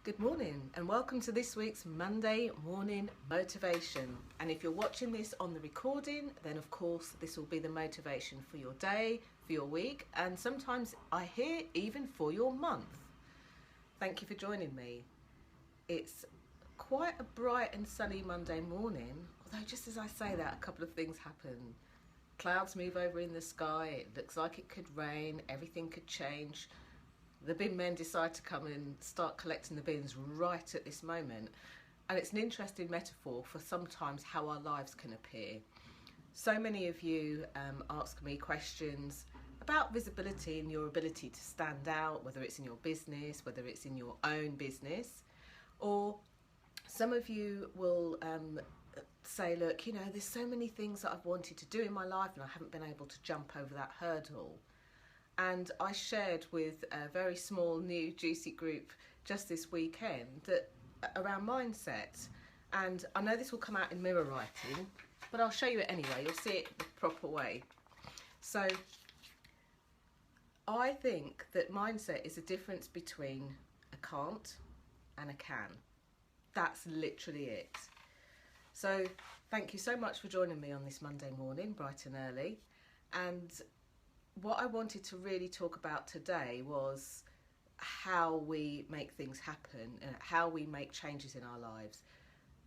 Good morning and welcome to this week's Monday morning motivation. And if you're watching this on the recording, then of course this will be the motivation for your day, for your week, and sometimes I hear even for your month. Thank you for joining me. It's quite a bright and sunny Monday morning, although just as I say that, a couple of things happen. Clouds move over in the sky, it looks like it could rain, everything could change. The bin men decide to come and start collecting the bins right at this moment. And it's an interesting metaphor for sometimes how our lives can appear. So many of you ask me questions about visibility and your ability to stand out, whether it's in your business, whether it's in your own business, or some of you will say, look, you know, there's so many things that I've wanted to do in my life and I haven't been able to jump over that hurdle. And I shared with a very small, new, juicy group just this weekend that around mindset. And I know this will come out in mirror writing, but I'll show you it anyway. You'll see it the proper way. So I think that mindset is the difference between a can't and a can. That's literally it. So thank you so much for joining me on this Monday morning, bright and early. And what I wanted to really talk about today was how we make things happen and how we make changes in our lives.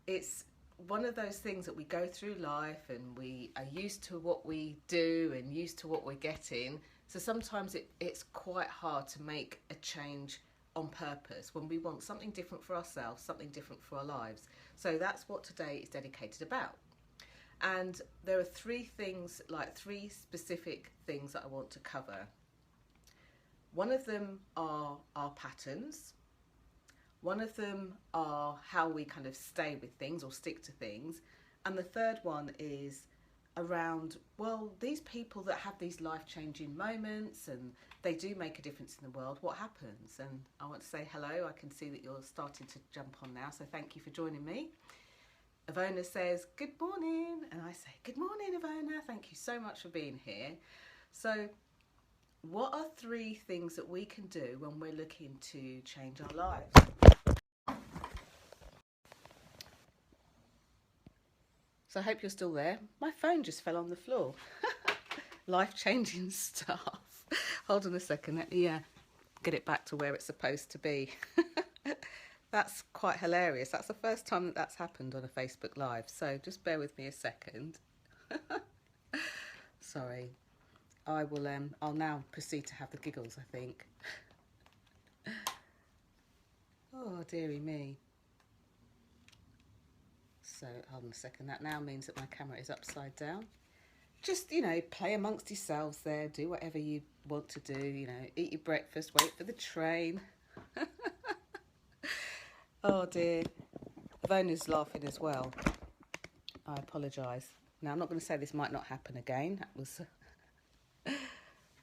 It's one of those things that we go through life and we are used to what we do and used to what we're getting. So sometimes it's quite hard to make a change on purpose when we want something different for ourselves, something different for our lives. So that's what today is dedicated about. And there are three specific things that I want to cover. One of them are our patterns. One of them are how we kind of stay with things or stick to things. And the third one is around, well, these people that have these life-changing moments and they do make a difference in the world, what happens? And I want to say hello. I can see that you're starting to jump on now, so thank you for joining me. Ivona says, good morning, and I say, good morning, Ivona, thank you so much for being here. So what are three things that we can do when we're looking to change our lives? So I hope you're still there. My phone just fell on the floor. Life-changing stuff. Hold on a second, let me get it back to where it's supposed to be. That's quite hilarious. That's the first time that that's happened on a Facebook Live. So just bear with me a second. Sorry. I will. I'll now proceed to have the giggles, I think. Oh, dearie me. So hold on a second. That now means that my camera is upside down. Just, you know, play amongst yourselves there. Do whatever you want to do. You know, eat your breakfast, wait for the train. Oh dear, Ivona's laughing as well. I apologise. Now I'm not going to say this might not happen again. That was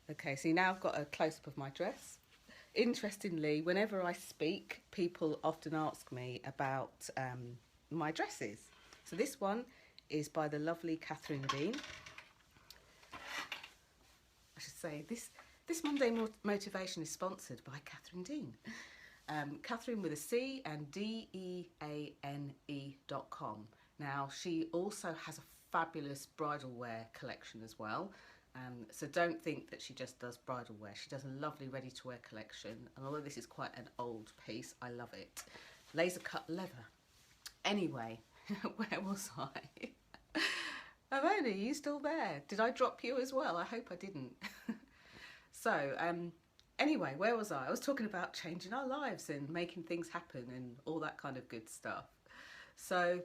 okay. So now I've got a close-up of my dress. Interestingly, whenever I speak, people often ask me about my dresses. So this one is by the lovely Catherine Dean. I should say this Monday motivation is sponsored by Catherine Dean. Catherine with a C and DEANE.com. Now she also has a fabulous bridal wear collection as well. So don't think that she just does bridal wear. She does a lovely ready to wear collection. And although this is quite an old piece, I love it. Laser cut leather. Anyway, where was I? Ivona, are you still there? Did I drop you as well? I hope I didn't. So, anyway, where was I? I was talking about changing our lives and making things happen and all that kind of good stuff. So,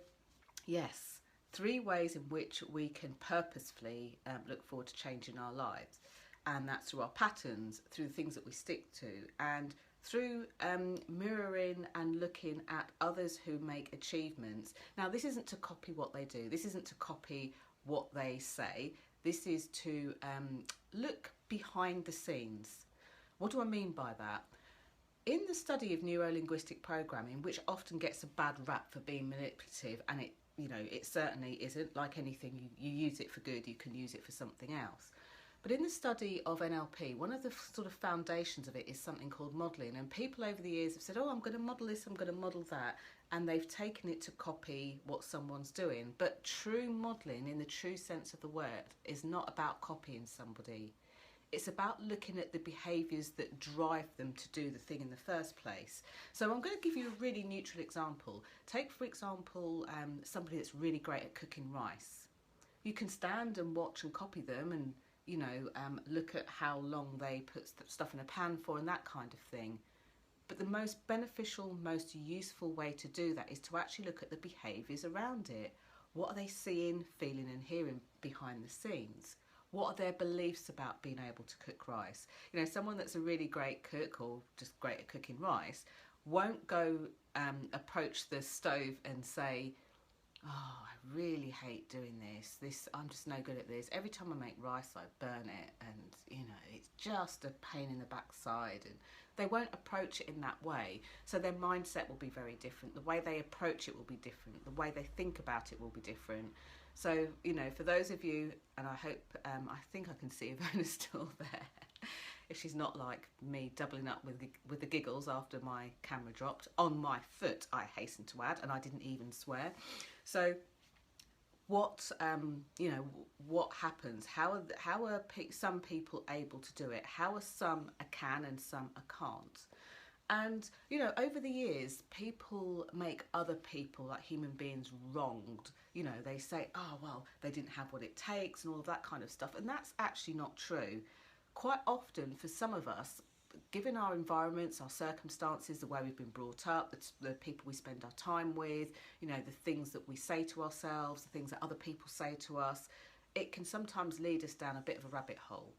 yes, three ways in which we can purposefully look forward to changing our lives. And that's through our patterns, through the things that we stick to, and through mirroring and looking at others who make achievements. Now, this isn't to copy what they do. This isn't to copy what they say. This is to look behind the scenes. What do I mean by that? In the study of neuro-linguistic programming, which often gets a bad rap for being manipulative, and it certainly isn't, like anything, you use it for good, you can use it for something else. But in the study of NLP, one of the sort of foundations of it is something called modelling. And people over the years have said, oh, I'm going to model this, I'm going to model that. And they've taken it to copy what someone's doing. But true modelling, in the true sense of the word, is not about copying somebody. It's about looking at the behaviours that drive them to do the thing in the first place. So I'm going to give you a really neutral example. Take, for example, somebody that's really great at cooking rice. You can stand and watch and copy them and, you know, look at how long they put stuff in a pan for and that kind of thing. But the most beneficial, most useful way to do that is to actually look at the behaviours around it. What are they seeing, feeling and hearing behind the scenes? What are their beliefs about being able to cook rice? You know, someone that's a really great cook or just great at cooking rice won't go approach the stove and say, oh, I really hate doing this. I'm just no good at this. Every time I make rice, I burn it and, you know, it's just a pain in the backside. And they won't approach it in that way. So their mindset will be very different. The way they approach it will be different. The way they think about it will be different. So, you know, for those of you, and I hope, I think I can see Ivona's still there. If she's not like me doubling up with the giggles after my camera dropped on my foot, I hasten to add, and I didn't even swear. So what, you know, what happens? How are some people able to do it? How are some a can and some a can't? And, you know, over the years, people make other people, like human beings, wronged. You know, they say, oh, well, they didn't have what it takes and all of that kind of stuff. And that's actually not true. Quite often, for some of us, given our environments, our circumstances, the way we've been brought up, the people we spend our time with, you know, the things that we say to ourselves, the things that other people say to us, it can sometimes lead us down a bit of a rabbit hole.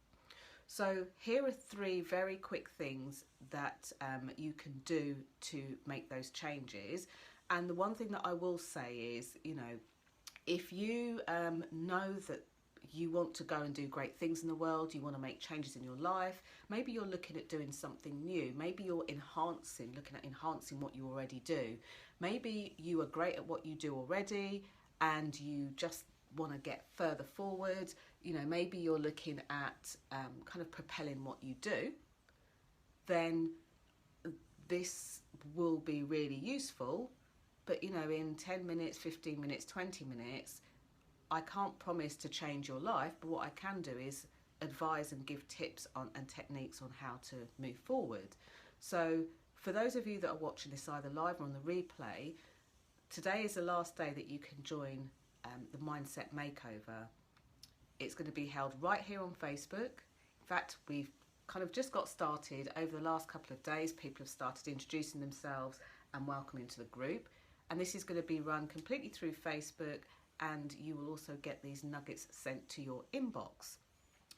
So here are 3 very quick things that you can do to make those changes. And the one thing that I will say is, you know, if you know that you want to go and do great things in the world, you want to make changes in your life, maybe you're looking at doing something new, maybe you're looking at enhancing what you already do. Maybe you are great at what you do already and you just want to get further forward. You know, maybe you're looking at kind of propelling what you do. Then this will be really useful. But, you know, in 10 minutes, 15 minutes, 20 minutes, I can't promise to change your life, but what I can do is advise and give tips on and techniques on how to move forward. So for those of you that are watching this either live or on the replay, today is the last day that you can join the Mindset Makeover. It's going to be held right here on Facebook. In fact, we've kind of just got started. Over the last couple of days, people have started introducing themselves and welcoming to the group. And this is going to be run completely through Facebook, and you will also get these nuggets sent to your inbox.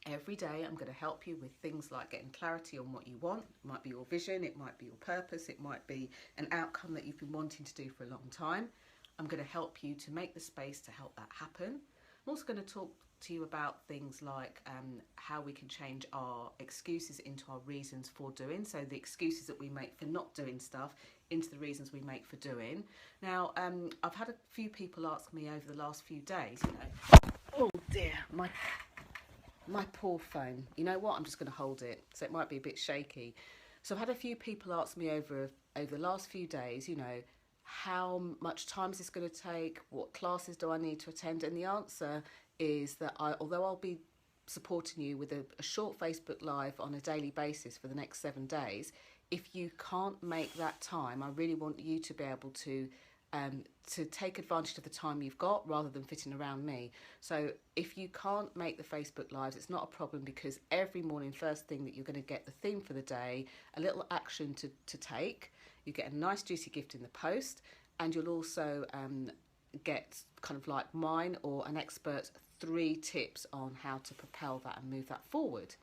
Every day I'm going to help you with things like getting clarity on what you want. It might be your vision, it might be your purpose, it might be an outcome that you've been wanting to do for a long time. I'm going to help you to make the space to help that happen. I'm also going to talk to you about things like how we can change our excuses into our reasons for doing. So the excuses that we make for not doing stuff into the reasons we make for doing. Now, I've had a few people ask me over the last few days, you know, oh dear, my poor phone. You know what? I'm just going to hold it, so it might be a bit shaky. So I've had a few people ask me over the last few days, you know, how much time is this going to take? What classes do I need to attend? And the answer is that although I'll be supporting you with a short Facebook Live on a daily basis for the next 7 days, if you can't make that time, I really want you to be able to take advantage of the time you've got rather than fitting around me. So if you can't make the Facebook Lives, it's not a problem, because every morning, first thing, that you're going to get the theme for the day, a little action to take. You get a nice juicy gift in the post, and you'll also get kind of like mine or an expert's 3 tips on how to propel that and move that forward.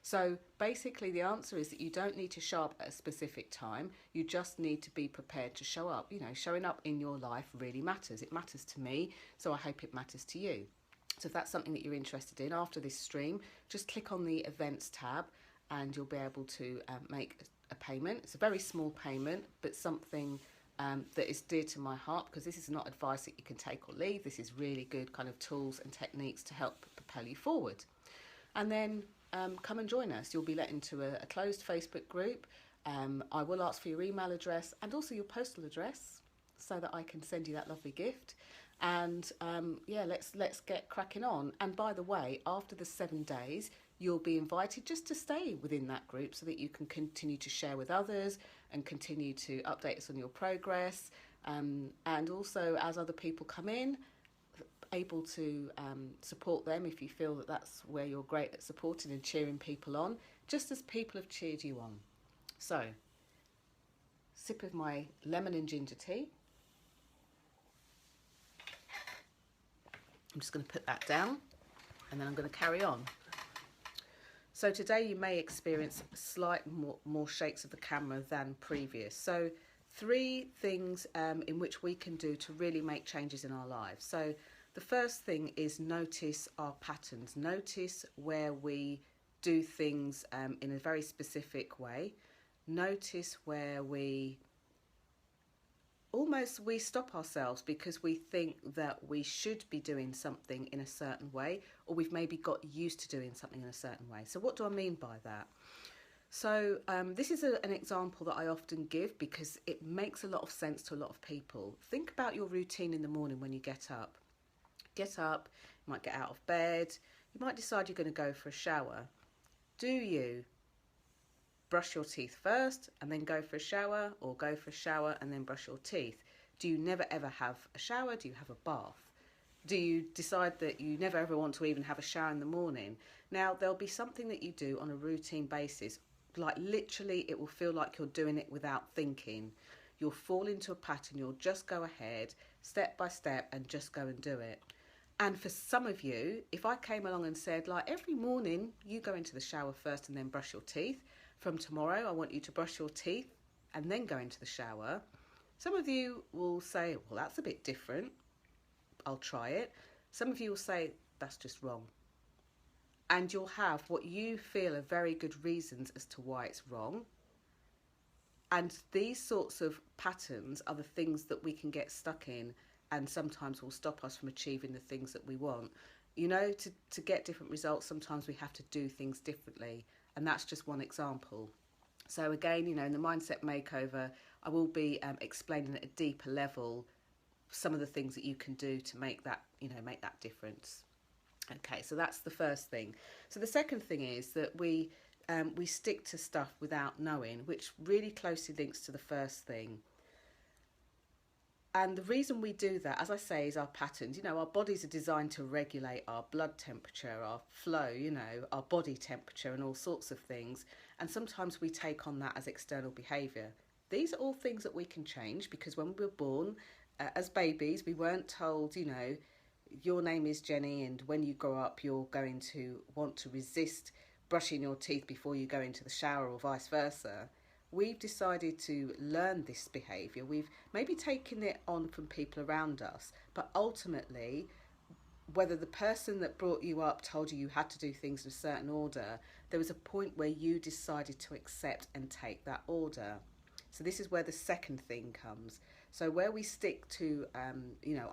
So basically the answer is that you don't need to show up at a specific time. You just need to be prepared to show up. You know, showing up in your life really matters. It matters to me, so I hope it matters to you. So if that's something that you're interested in after this stream, just click on the events tab and you'll be able to make a payment. It's a very small payment, but something that is dear to my heart, because this is not advice that you can take or leave. This is really good kind of tools and techniques to help propel you forward. and then come and join us. You'll be let into a closed Facebook group. I will ask for your email address and also your postal address so that I can send you that lovely gift. And yeah, let's get cracking on. And by the way, after the 7 days, you'll be invited just to stay within that group so that you can continue to share with others and continue to update us on your progress. And also, as other people come in, able to support them if you feel that that's where you're great at supporting and cheering people on, just as people have cheered you on. So, sip of my lemon and ginger tea. I'm just going to put that down and then I'm going to carry on. So today you may experience slight more shakes of the camera than previous. So 3 things in which we can do to really make changes in our lives. So the first thing is notice our patterns. Notice where we do things in a very specific way. Notice where we stop ourselves because we think that we should be doing something in a certain way, or we've maybe got used to doing something in a certain way. So what do I mean by that? So this is an example that I often give because it makes a lot of sense to a lot of people. Think about your routine in the morning when you get up. Get up, you might get out of bed, you might decide you're going to go for a shower. Do you brush your teeth first and then go for a shower, or go for a shower and then brush your teeth? Do you never ever have a shower? Do you have a bath? Do you decide that you never ever want to even have a shower in the morning? Now, there'll be something that you do on a routine basis, like literally it will feel like you're doing it without thinking. You'll fall into a pattern, you'll just go ahead, step by step, and just go and do it. And for some of you, if I came along and said, like, every morning you go into the shower first and then brush your teeth, from tomorrow I want you to brush your teeth and then go into the shower, some of you will say, well, that's a bit different, I'll try it. Some of you will say, that's just wrong. And you'll have what you feel are very good reasons as to why it's wrong. And these sorts of patterns are the things that we can get stuck in, and sometimes will stop us from achieving the things that we want. You know, to get different results, sometimes we have to do things differently. And that's just one example. So again, you know, in the Mindset Makeover, I will be explaining at a deeper level some of the things that you can do to make that, you know, make that difference. Okay, so that's the first thing. So the second thing is that we stick to stuff without knowing, which really closely links to the first thing. And the reason we do that, as I say, is our patterns. You know, our bodies are designed to regulate our blood temperature, our flow, you know, our body temperature and all sorts of things. And sometimes we take on that as external behaviour. These are all things that we can change, because when we were born as babies, we weren't told, you know, your name is Jenny and when you grow up you're going to want to resist brushing your teeth before you go into the shower, or vice versa. We've decided to learn this behaviour. We've maybe taken it on from people around us, but ultimately, whether the person that brought you up told you had to do things in a certain order, there was a point where you decided to accept and take that order. So this is where the second thing comes. So where we stick to, you know,